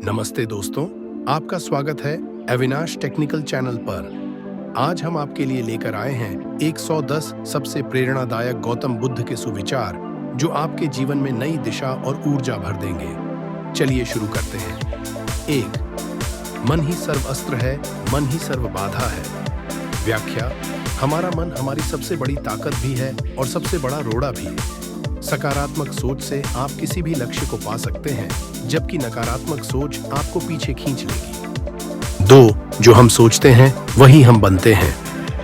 नमस्ते दोस्तों, आपका स्वागत है अविनाश टेक्निकल चैनल पर। आज हम आपके लिए लेकर आए हैं 110 सबसे प्रेरणादायक गौतम बुद्ध के सुविचार जो आपके जीवन में नई दिशा और ऊर्जा भर देंगे। चलिए शुरू करते हैं। 1. मन ही सर्व अस्त्र है, मन ही सर्व बाधा है। व्याख्या: हमारा मन हमारी सबसे बड़ी ताकत भी है और सबसे बड़ा रोड़ा भी। सकारात्मक सोच से आप किसी भी लक्ष्य को पा सकते हैं, जबकि नकारात्मक सोच आपको पीछे खींच लेगी। 2. जो हम सोचते हैं वही हम बनते हैं।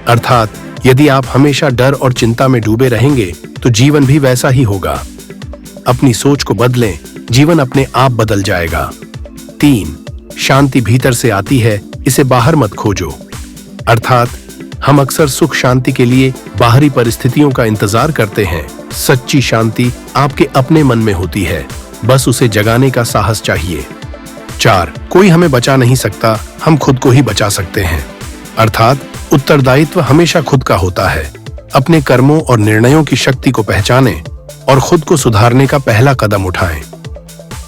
अर्थात यदि आप हमेशा डर और चिंता में डूबे रहेंगे तो जीवन भी वैसा ही होगा। अपनी सोच को बदलें, जीवन अपने आप बदल जाएगा। 3. शांति भीतर से आती है, इसे बाहर मत खोजो। अर्थात हम अक्सर सुख शांति के लिए बाहरी परिस्थितियों का इंतजार करते हैं। सच्ची शांति आपके अपने मन में होती है, बस उसे जगाने का साहस चाहिए। 4. कोई हमें बचा नहीं सकता, हम खुद को ही बचा सकते हैं। अर्थात उत्तरदायित्व हमेशा खुद का होता है। अपने कर्मों और निर्णयों की शक्ति को पहचानें और खुद को सुधारने का पहला कदम उठाएं।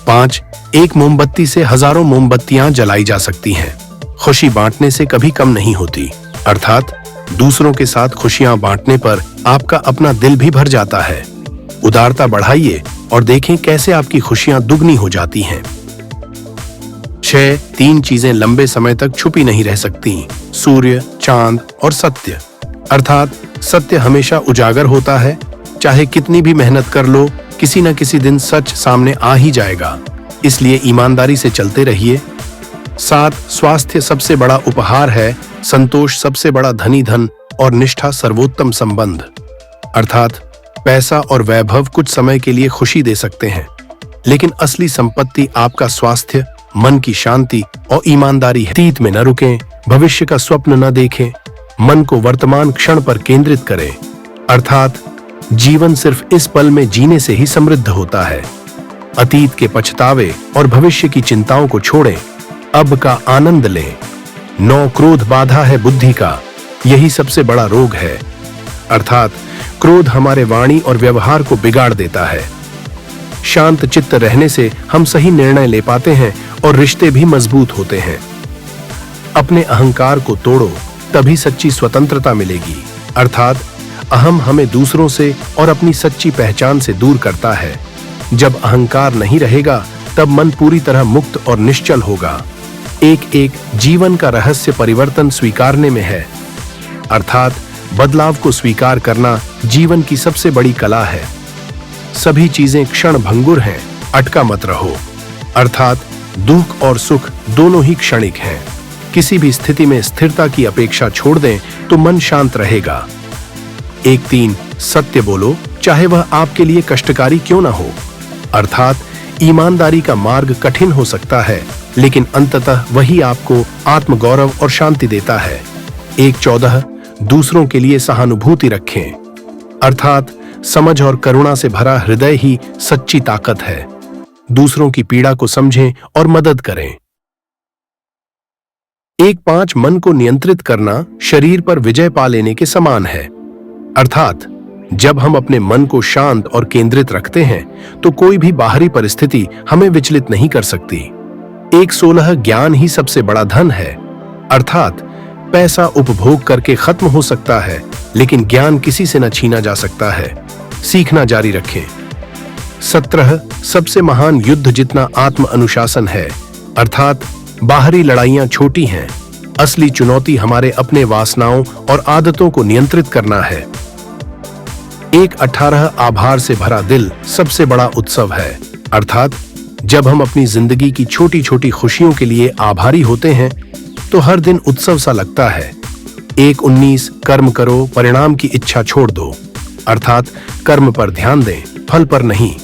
5. एक मोमबत्ती से हजारों मोमबत्तियां जलाई जा सकती हैं। खुशी बांटने से कभी कम नहीं होती। अर्थात दूसरों के साथ खुशियां बांटने पर आपका अपना दिल भी भर जाता है। उदारता बढ़ाइए और देखें कैसे आपकी खुशियां दुगनी हो जाती हैं। 6. 3 चीजें लंबे समय तक छुपी नहीं रह सकती: सूर्य, चांद और सत्य। अर्थात सत्य हमेशा उजागर होता है। चाहे कितनी भी मेहनत कर लो, किसी न किसी दिन सच सामने आ ही जाएगा। इसलिए ईमानदारी से चलते रहिए। 7. स्वास्थ्य सबसे बड़ा उपहार है, संतोष सबसे बड़ा धनी धन और निष्ठा सर्वोत्तम संबंध। अर्थात पैसा और वैभव कुछ समय के लिए खुशी दे सकते हैं, लेकिन असली संपत्ति आपका स्वास्थ्य, मन की शांति और ईमानदारी है। अतीत में न रुकें, भविष्य का स्वप्न न देखें, मन को वर्तमान क्षण पर केंद्रित करें। अर्थात जीवन सिर्फ इस पल में जीने से ही समृद्ध होता है। अतीत के पछतावे और भविष्य की चिंताओं को छोड़ें, अब का आनंद लें। 9. क्रोध बाधा है बुद्धि का, यही सबसे बड़ा रोग है। अर्थात क्रोध हमारे वाणी और व्यवहार को बिगाड़ देता है। शांत चित्त रहने से हम सही निर्णय ले पाते हैं और रिश्ते भी मजबूत होते हैं। अपने अहंकार को तोड़ो, तभी सच्ची स्वतंत्रता मिलेगी। अर्थात अहम हमें दूसरों से और अपनी सच्ची पहचान से दूर करता है। जब अहंकार नहीं रहेगा, तब मन पूरी तरह मुक्त और निश्चल होगा। एक जीवन का रहस्य परिवर्तन स्वीकारने में है। अर्थात बदलाव को स्वीकार करना जीवन की सबसे बड़ी कला है। सभी चीजें क्षण भंगुर हैं, अटका मत रहो। अर्थात दुख और सुख दोनों ही क्षणिक हैं। किसी भी स्थिति में स्थिरता की अपेक्षा छोड़ दें तो मन शांत रहेगा। 3. सत्य बोलो, चाहे वह आपके लिए कष्टकारी क्यों ना हो। अर्थात ईमानदारी का मार्ग कठिन हो सकता है, लेकिन अंततः वही आपको आत्मगौरव और शांति देता है। 14. दूसरों के लिए सहानुभूति रखें। अर्थात समझ और करुणा से भरा हृदय ही सच्ची ताकत है। दूसरों की पीड़ा को समझें और मदद करें। 5. मन को नियंत्रित करना शरीर पर विजय पा लेने के समान है। अर्थात जब हम अपने मन को शांत और केंद्रित रखते हैं तो कोई भी बाहरी परिस्थिति हमें विचलित नहीं कर सकती। 16. ज्ञान ही सबसे बड़ा धन है। अर्थात पैसा उपभोग करके खत्म हो सकता है, लेकिन ज्ञान किसी से न छीना जा सकता है। सीखना जारी रखें। 17. सबसे महान युद्ध जितना आत्म अनुशासन है। अर्थात बाहरी लड़ाइयां छोटी हैं, असली चुनौती हमारे अपने वासनाओं और आदतों को नियंत्रित करना है। 18. आभार से भरा दिल सबसे बड़ा उत्सव है। अर्थात जब हम अपनी जिंदगी की छोटी छोटी खुशियों के लिए आभारी होते हैं तो हर दिन उत्सव सा लगता है। 19. कर्म करो, परिणाम की इच्छा छोड़ दो। अर्थात कर्म पर ध्यान दें, फल पर नहीं।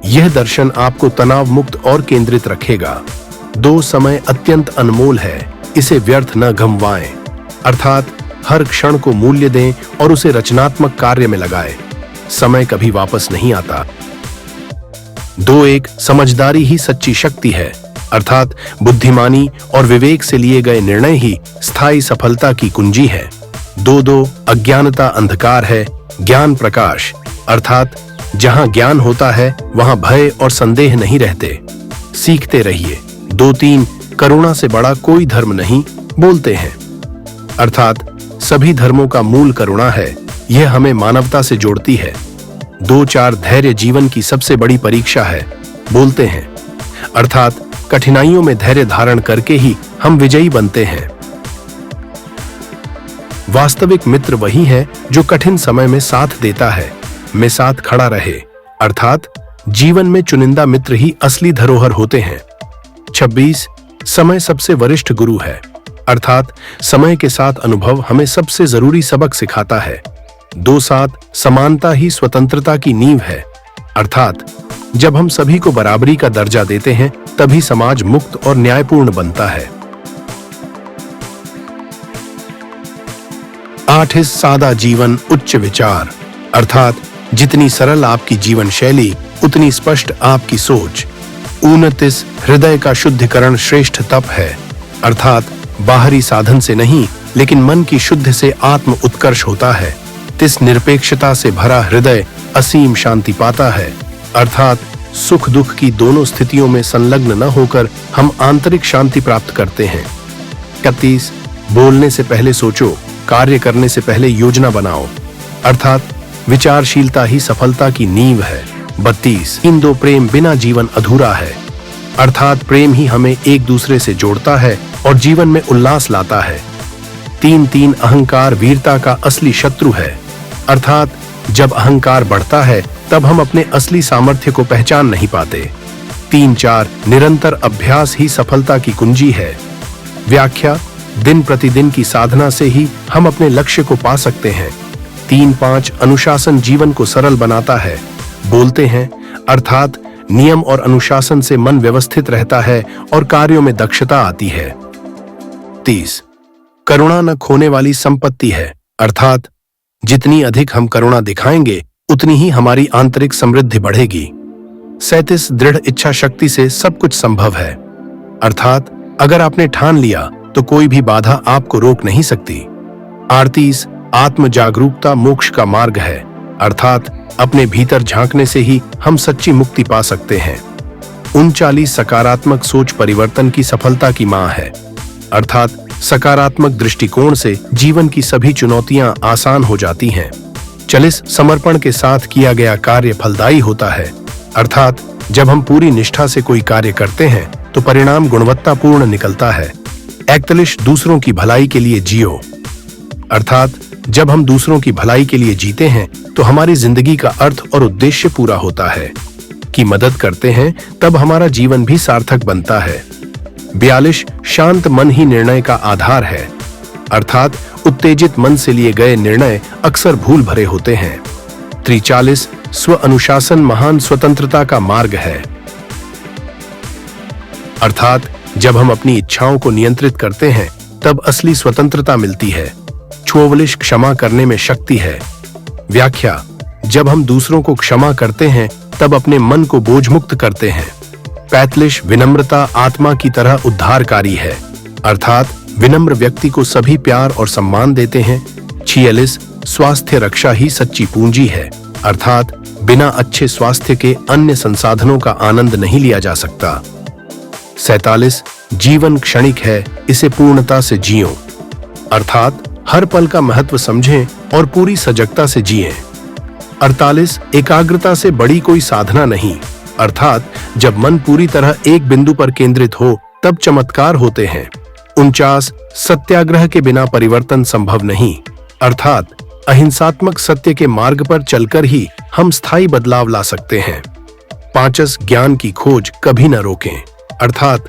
यह दर्शन आपको तनाव मुक्त और केंद्रित रखेगा। 2. समय अत्यंत अनमोल है, इसे व्यर्थ न गंवाएं। अर्थात हर क्षण को मूल्य दें और उसे रचनात्मक कार्य में लगाएं। समय कभी वापस नहीं आता। 2. समझदारी ही सच्ची शक्ति है। अर्थात बुद्धिमानी और विवेक से लिए गए निर्णय ही स्थायी सफलता की कुंजी है। 2. अज्ञानता अंधकार है, ज्ञान प्रकाश। अर्थात जहां ज्ञान होता है वहां भय और संदेह नहीं रहते। सीखते रहिए, 2-3 करुणा से बड़ा कोई धर्म नहीं बोलते हैं। अर्थात सभी धर्मों का मूल करुणा है, यह हमें मानवता से जोड़ती है। 2-4 धैर्य जीवन की सबसे बड़ी परीक्षा है बोलते हैं। अर्थात कठिनाइयों में धैर्य धारण करके ही हम विजयी बनते हैं। वास्तविक मित्र वही है जो कठिन समय में साथ देता है, में साथ खड़ा रहे। अर्थात जीवन में चुनिंदा मित्र ही असली धरोहर होते हैं। 26 समय सबसे वरिष्ठ गुरु है। अर्थात समय के साथ अनुभव हमें सबसे जरूरी सबक सिखाता है। 2-7 समानता ही स्वतंत्रता की नींव है। अर्थात जब हम सभी को बराबरी का दर्जा देते हैं तभी समाज मुक्त और न्यायपूर्ण बनता है। 8 सादा जीवन उच्च विचार। अर्थात जितनी सरल आपकी जीवन शैली उतनी स्पष्ट आपकी सोच। 29 हृदय का शुद्धिकरण श्रेष्ठ तप है। अर्थात बाहरी साधन से नहीं लेकिन मन की शुद्ध से आत्म उत्कर्ष होता है। 30 निरपेक्षता से भरा हृदय असीम शांति पाता है। अर्थात सुख दुख की दोनों स्थितियों में संलग्न न होकर हम आंतरिक शांति प्राप्त करते हैं। 31 बोलने से पहले सोचो, कार्य करने से पहले योजना बनाओ। अर्थात विचारशीलता ही सफलता की नींव है। 32 इन दो प्रेम बिना जीवन अधूरा है। अर्थात प्रेम ही हमें एक दूसरे से जोड़ता है और जीवन में उल्लास लाता है। 3 अहंकार वीरता का असली शत्रु है। अर्थात जब अहंकार बढ़ता है तब हम अपने असली सामर्थ्य को पहचान नहीं पाते। 3-4 निरंतर अभ्यास ही सफलता की कुंजी है। व्याख्या दिन प्रतिदिन की साधना से ही हम अपने लक्ष्य को पा सकते हैं। 3-5 अनुशासन जीवन को सरल बनाता है बोलते हैं। अर्थात नियम और अनुशासन से मन व्यवस्थित रहता है और कार्यों में दक्षता आती है। 30 करुणा न खोने वाली संपत्ति है। अर्थात जितनी अधिक हम करुणा दिखाएंगे उतनी ही हमारी आंतरिक समृद्धि बढ़ेगी। 37 दृढ़ इच्छा शक्ति से सब कुछ संभव है। अर्थात अगर आपने ठान लिया तो कोई भी बाधा आपको रोक नहीं सकती। 38 आत्म जागरूकता मोक्ष का मार्ग है। अर्थात अपने भीतर झांकने से ही हम सच्ची मुक्ति पा सकते हैं। 39 सकारात्मक सोच परिवर्तन की सफलता की मां है। अर्थात सकारात्मक दृष्टिकोण से जीवन की सभी चुनौतियां आसान हो जाती हैं। 40 समर्पण के साथ किया गया कार्य फलदायी होता है। अर्थात जब हम पूरी निष्ठा से कोई कार्य करते हैं तो परिणाम गुणवत्तापूर्ण निकलता है। 41 दूसरों की भलाई के लिए जियो। अर्थात जब हम दूसरों की भलाई के लिए जीते हैं तो हमारी जिंदगी का अर्थ और उद्देश्य पूरा होता है। की मदद करते हैं तब हमारा जीवन भी सार्थक बनता है। 42 शांत मन ही निर्णय का आधार है। अर्थात उत्तेजित मन से लिए गए निर्णय अक्सर भूल भरे होते हैं। 43 स्व अनुशासन महान स्वतंत्रता का मार्ग है। अर्थात जब हम अपनी इच्छाओं को नियंत्रित करते हैं तब असली स्वतंत्रता मिलती है। 44 क्षमा करने में शक्ति है। व्याख्या जब हम दूसरों को क्षमा करते हैं तब अपने मन को बोझमुक्त करते हैं। 45 विनम्रता आत्मा की तरह उद्धारकारी है। अर्थात विनम्र व्यक्ति को सभी प्यार और सम्मान देते हैं। 46 स्वास्थ्य रक्षा ही सच्ची पूंजी है। अर्थात बिना अच्छे स्वास्थ्य के अन्य संसाधनों का आनंद नहीं लिया जा सकता। 47 जीवन क्षणिक है, इसे पूर्णता से जियो। अर्थात हर पल का महत्व समझें और पूरी सजगता से जिएं। 48 एकाग्रता से बड़ी कोई साधना नहीं। अर्थात जब मन पूरी तरह एक बिंदु पर केंद्रित हो तब चमत्कार होते हैं। 49 सत्याग्रह के बिना परिवर्तन संभव नहीं। अर्थात अहिंसात्मक सत्य के मार्ग पर चलकर ही हम स्थायी बदलाव ला सकते हैं। 50 ज्ञान की खोज कभी न रोकें। अर्थात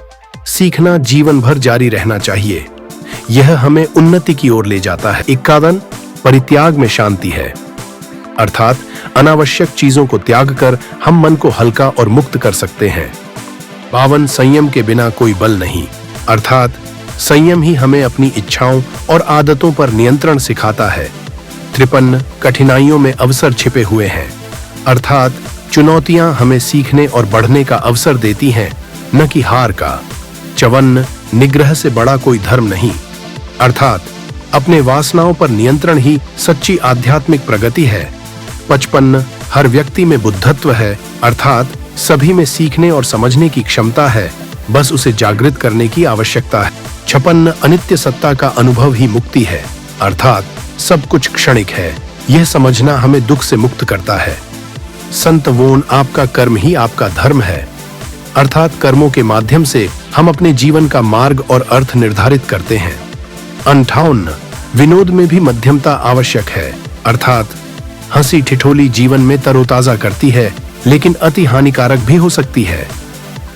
सीखना जीवन भर जारी रहना चाहिए, यह हमें उन्नति की ओर ले जाता है। 51 परित्याग में शांति है। अर्थात अनावश्यक चीजों को त्याग कर हम मन को हल्का और मुक्त कर सकते हैं। 52 संयम के बिना कोई बल नहीं। अर्थात संयम ही हमें अपनी इच्छाओं और आदतों पर नियंत्रण सिखाता है। 53 कठिनाइयों में अवसर छिपे हुए हैं। अर्थात चुनौतियां हमें सीखने और बढ़ने का अवसर देती हैं, न कि हार का। 54 निग्रह से बड़ा कोई धर्म नहीं। अर्थात अपने वासनाओं पर नियंत्रण ही सच्ची आध्यात्मिक प्रगति है। 55 हर व्यक्ति में बुद्धत्व है। अर्थात सभी में सीखने और समझने की क्षमता है, बस उसे जागृत करने की आवश्यकता है। 56 अनित्य सत्ता का अनुभव ही मुक्ति है, अर्थात सब कुछ क्षणिक है। यह समझना हमें दुख से मुक्त करता है। संतवोन आपका कर्म ही आपका धर्म है, अर्थात कर्मों के माध्यम से हम अपने जीवन का मार्ग और अर्थ निर्धारित करते हैं। 58 विनोद में भी मध्यमता आवश्यक है, अर्थात हंसी ठिठोली जीवन में तरोताजा करती है लेकिन अति हानिकारक भी हो सकती है।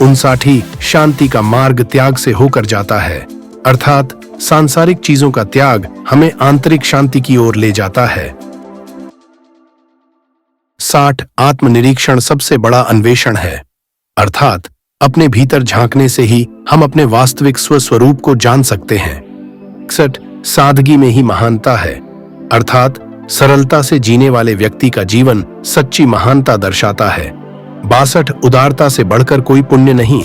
59 शांति का मार्ग त्याग से होकर जाता है, अर्थात सांसारिक चीजों का त्याग हमें आंतरिक शांति की ओर ले जाता है। 60 आत्मनिरीक्षण सबसे बड़ा अन्वेषण है, अर्थात अपने भीतर झांकने से ही हम अपने वास्तविक स्वस्वरूप को जान सकते हैं। 61 सादगी में ही महानता है, अर्थात सरलता से जीने वाले व्यक्ति का जीवन सच्ची महानता दर्शाता है। 62 उदारता से बढ़कर कोई पुण्य नहीं,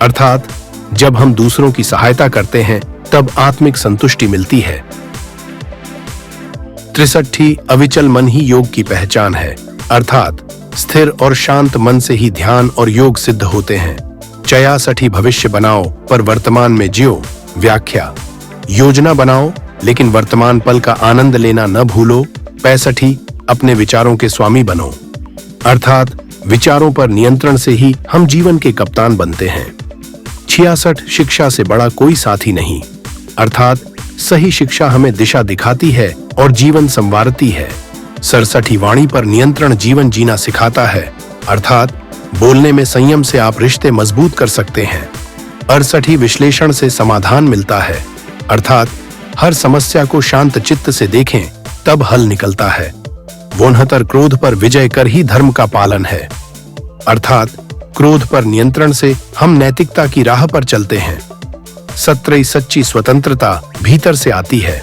अर्थात जब हम दूसरों की सहायता करते हैं तब आत्मिक संतुष्टि मिलती है। 63 अविचल मन ही योग की पहचान है, अर्थात स्थिर और शांत मन से ही ध्यान और योग सिद्ध होते हैं। 64 भविष्य बनाओ पर वर्तमान में जियो। व्याख्या: योजना बनाओ लेकिन वर्तमान पल का आनंद लेना न भूलो। 65 अपने विचारों के स्वामी बनो, अर्थात विचारों पर नियंत्रण से ही हम जीवन के कप्तान बनते हैं। 66 शिक्षा से बड़ा कोई साथी नहीं, अर्थात सही शिक्षा हमें दिशा दिखाती है और जीवन संवारती है। 67 वाणी पर नियंत्रण जीवन जीना सिखाता है, अर्थात बोलने में संयम से आप रिश्ते मजबूत कर सकते हैं। 68 विश्लेषण से समाधान मिलता है, अर्थात हर समस्या को शांत चित्त से देखें तब हल निकलता है। 69 क्रोध पर विजय कर ही धर्म का पालन है, अर्थात क्रोध पर नियंत्रण से हम नैतिकता की राह पर चलते हैं। 70 सच्ची स्वतंत्रता भीतर से आती है,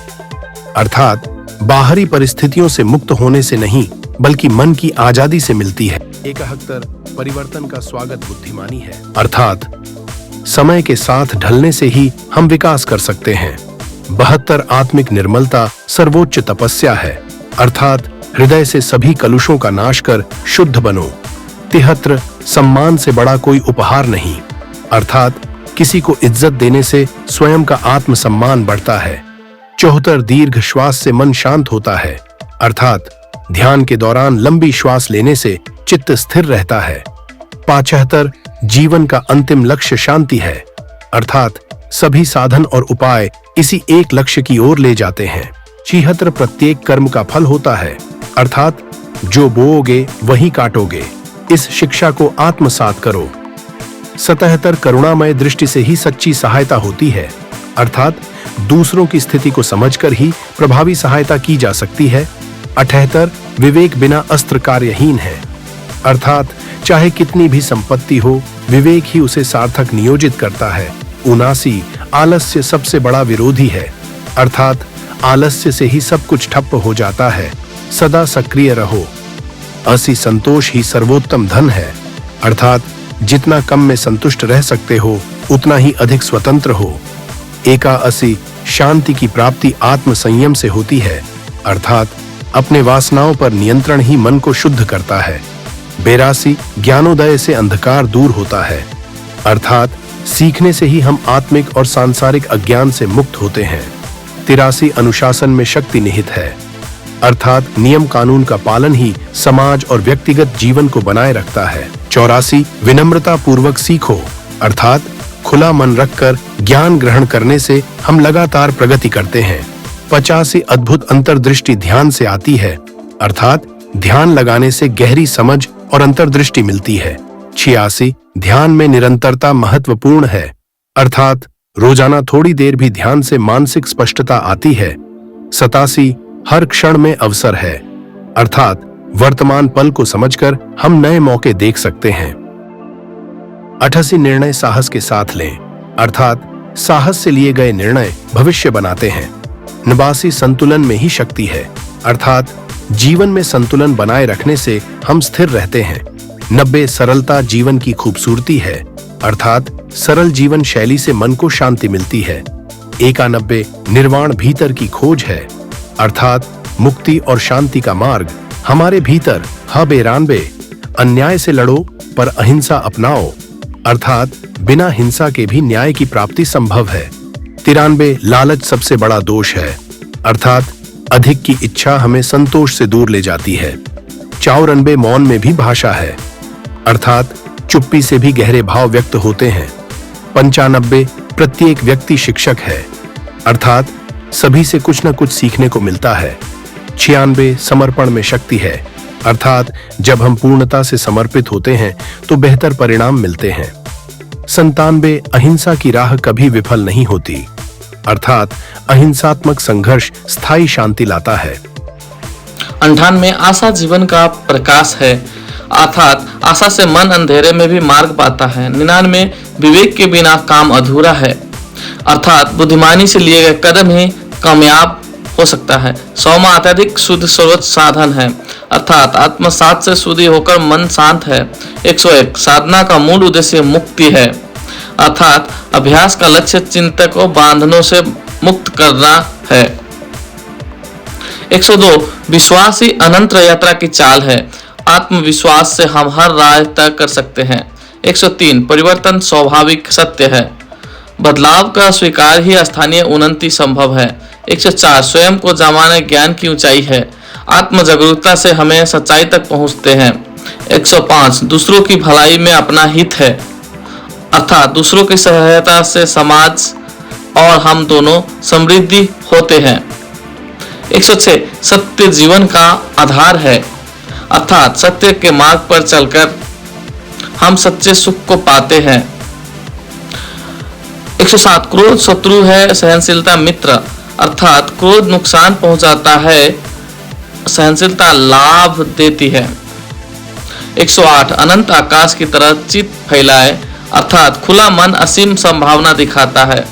अर्थात बाहरी परिस्थितियों से मुक्त होने से नहीं बल्कि मन की आजादी से मिलती है। 71 परिवर्तन का स्वागत बुद्धिमानी है, अर्थात समय के साथ ढलने से ही हम विकास कर सकते हैं। 72 आत्मिक निर्मलता सर्वोच्च तपस्या है, अर्थात हृदय से सभी कलुषों का नाश कर शुद्ध बनो। 73 सम्मान से बड़ा कोई उपहार नहीं, अर्थात किसी को इज्जत देने से स्वयं का आत्मसम्मान बढ़ता है। 74 दीर्घ श्वास से मन शांत होता है, अर्थात ध्यान के दौरान लंबी श्वास लेने से चित्त स्थिर रहता है। 75 जीवन का अंतिम लक्ष्य शांति है, अर्थात सभी साधन और उपाय इसी एक लक्ष्य की ओर ले जाते हैं। 76 प्रत्येक कर्म का फल होता है, अर्थात जो बोओगे वही काटोगे। इस शिक्षा को आत्मसात करो। 77 करुणामय दृष्टि से ही सच्ची सहायता होती है, अर्थात दूसरों की स्थिति को समझकर ही प्रभावी सहायता की जा सकती है। 78 विवेक बिना अस्त्र कार्यहीन है, अर्थात चाहे कितनी भी संपत्ति हो विवेक ही उसे सार्थक नियोजित करता है। 79 आलस्य सबसे बड़ा विरोधी है, अर्थात आलस्य से ही सब कुछ ठप्प हो जाता है। सदा सक्रिय रहो। 80 संतोष ही सर्वोत्तम धन है, अर्थात जितना कम में संतुष्ट रह सकते हो उतना ही अधिक स्वतंत्र हो। 81 शांति की प्राप्ति आत्म संयम से होती है, अर्थात अपने वासनाओं पर नियंत्रण ही मन को शुद्ध करता है। 82 ज्ञानोदय से अंधकार दूर होता है, अर्थात सीखने से ही हम आत्मिक और सांसारिक अज्ञान से मुक्त होते हैं। 83 अनुशासन में शक्ति निहित है, अर्थात नियम कानून का पालन ही समाज और व्यक्तिगत जीवन को बनाए रखता है। 84 विनम्रता पूर्वक सीखो, अर्थात खुला मन रखकर ज्ञान ग्रहण करने से हम लगातार प्रगति करते हैं। 85 अद्भुत अंतर्दृष्टि ध्यान से आती है, अर्थात ध्यान लगाने से गहरी समझ और अंतर्दृष्टि मिलती है। 86 ध्यान में निरंतरता महत्वपूर्ण है, अर्थात रोजाना थोड़ी देर भी ध्यान से मानसिक स्पष्टता आती है। 87 हर क्षण में अवसर है, अर्थात वर्तमान पल को समझकर हम नए मौके देख सकते हैं। 88 निर्णय साहस के साथ लें, अर्थात साहस से लिए गए निर्णय भविष्य बनाते हैं। 89 संतुलन में ही शक्ति है, अर्थात जीवन में संतुलन बनाए रखने से हम स्थिर रहते हैं। 90 सरलता जीवन की खूबसूरती है, अर्थात सरल जीवन शैली से मन को शांति मिलती है। 91 निर्वाण भीतर की खोज है, अर्थात मुक्ति और शांति का मार्ग हमारे भीतर है। 92 अन्याय से लड़ो पर अहिंसा अपनाओ, अर्थात बिना हिंसा के भी न्याय की प्राप्ति संभव है। 93 लालच सबसे बड़ा दोष है, अर्थात अधिक की इच्छा हमें संतोष से दूर ले जाती है। 94 मौन में भी भाषा है, अर्थात चुप्पी से भी गहरे भाव व्यक्त होते हैं। 95 प्रत्येक व्यक्ति शिक्षक है, अर्थात सभी से कुछ न कुछ सीखने को मिलता है। 96 समर्पण में शक्ति है, अर्थात जब हम पूर्णता से समर्पित होते हैं तो बेहतर परिणाम मिलते हैं। 97 अहिंसा की राह कभी विफल नहीं होती, अर्थात अहिंसात्मक संघर्ष स्थायी शांति लाता है। 98 आशा जीवन का प्रकाश है, अर्थात आशा से मन अंधेरे में भी मार्ग पाता है। 99 विवेक के बिना काम अधूरा है, अर्थात बुद्धिमानी से लिए गए कदम ही कामयाब हो सकता है। 100 अत्यधिक शुद्ध सर्वोच्च साधन है, अर्थात आत्मसात से शुद्धि होकर मन शांत है। 101 साधना का मूल उद्देश्य मुक्ति है, अर्थात अभ्यास का लक्ष्य चिंतक को बंधनों से मुक्त करना है। 102 विश्वास ही अनंत यात्रा की चाल है, आत्मविश्वास से हम हर राह तय कर सकते हैं। 103 परिवर्तन स्वाभाविक सत्य है, बदलाव का स्वीकार ही स्थानीय उन्नति संभव है। 104 स्वयं को जाने ज्ञान की ऊंचाई है, आत्म जागरूकता से हमें सच्चाई तक पहुंचते हैं। 105 दूसरों की भलाई में अपना हित है, अर्थात दूसरों की सहायता से समाज और हम दोनों समृद्धि होते हैं। 106 सत्य जीवन का आधार है, अर्थात सत्य के मार्ग पर चलकर हम सच्चे सुख को पाते हैं। 107 क्रोध शत्रु है, सहनशीलता मित्र, अर्थात क्रोध नुकसान पहुंचाता है, सहनशीलता लाभ देती है। 108 अनंत आकाश की तरह चित्त फैलाए, अर्थात खुला मन असीम संभावना दिखाता है।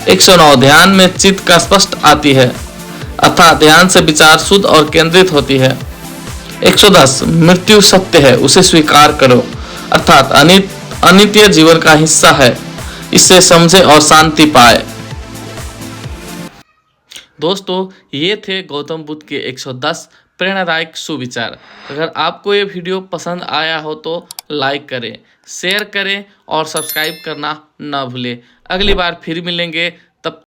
109 ध्यान में चित्त का स्पष्ट आती है, अर्थात ध्यान से विचार शुद्ध और केंद्रित होती है। 110 मृत्यु सत्य है, उसे स्वीकार करो, अर्थात अनित्य जीवन का हिस्सा है, इससे समझे और शांति पाए। दोस्तों, ये थे गौतम बुद्ध के 110 प्रेरणादायक सुविचार। अगर आपको ये वीडियो पसंद आया हो तो लाइक करें, शेयर करें और सब्सक्राइब करना ना भूलें। अगली बार फिर मिलेंगे